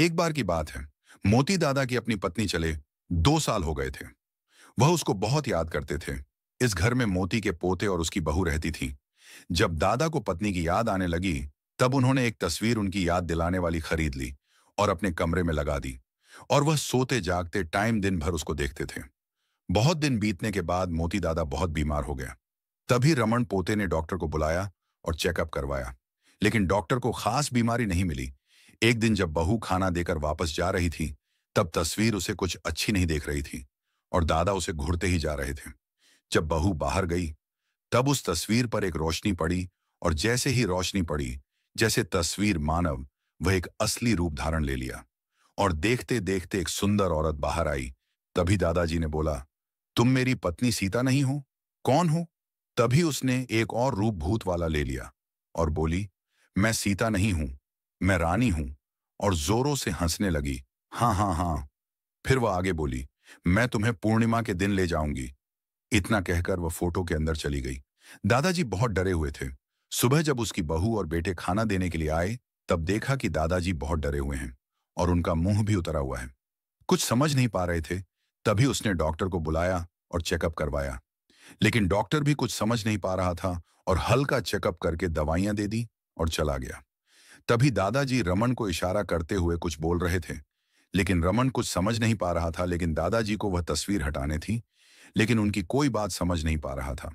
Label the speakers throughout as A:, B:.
A: एक बार की बात है। मोती दादा की अपनी पत्नी चले 2 साल हो गए थे। वह उसको बहुत याद करते थे। इस घर में मोती के पोते और उसकी बहू रहती थी। जब दादा को पत्नी की याद आने लगी, तब उन्होंने एक तस्वीर उनकी याद दिलाने वाली खरीद ली और अपने कमरे में लगा दी। और वह सोते जागते टाइम दिन भर उसको देखते थे। बहुत दिन बीतने के बाद मोती दादा बहुत बीमार हो गया। तभी रमन पोते ने डॉक्टर को बुलाया और चेकअप करवाया। लेकिन डॉक्टर को खास बीमारी नहीं मिली। एक दिन जब बहू खाना देकर वापस जा रही थी, तब तस्वीर उसे कुछ अच्छी नहीं देख रही थी और दादा उसे घूरते ही जा रहे थे। जब बहू बाहर गई, तब उस तस्वीर पर एक रोशनी पड़ी और जैसे ही रोशनी पड़ी, जैसे तस्वीर मानव, वह एक असली रूप धारण ले लिया और देखते देखते एक सुंदर औरत बाहर आई। तभी दादाजी ने बोला, तुम मेरी पत्नी सीता नहीं हो? कौन हो? तभी उसने एक और रूप भूत वाला ले लिया और बोली, मैं सीता नहीं हूं, मैं रानी हूं। और जोरों से हंसने लगी। हाँ हाँ हाँ। फिर वह आगे बोली, मैं तुम्हें पूर्णिमा के दिन ले जाऊंगी। इतना कहकर वह फोटो के अंदर चली गई। दादाजी बहुत डरे हुए थे। सुबह जब उसकी बहू और बेटे खाना देने के लिए आए, तब देखा कि दादाजी बहुत डरे हुए हैं और उनका मुंह भी उतरा हुआ है। कुछ समझ नहीं पा रहे थे। तभी उसने डॉक्टर को बुलाया और चेकअप करवाया। लेकिन डॉक्टर भी कुछ समझ नहीं पा रहा था और हल्का चेकअप करके दवाइयां दे दी और चला गया। तभी दादाजी रमन को इशारा करते हुए कुछ बोल रहे थे। लेकिन रमन कुछ समझ नहीं पा रहा था। लेकिन दादाजी को वह तस्वीर हटाने थी। लेकिन उनकी कोई बात समझ नहीं पा रहा था।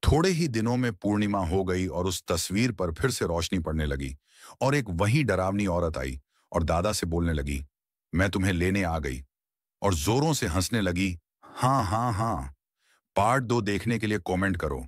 A: थोड़े ही दिनों में पूर्णिमा हो गई और उस तस्वीर पर फिर से रोशनी पड़ने लगी और एक वही डरावनी औरत आई और दादा से बोलने लगी, मैं तुम्हें लेने आ गई। और जोरों से हंसने लगी। हाँ हाँ हाँ। पार्ट 2 देखने के लिए कमेंट करो।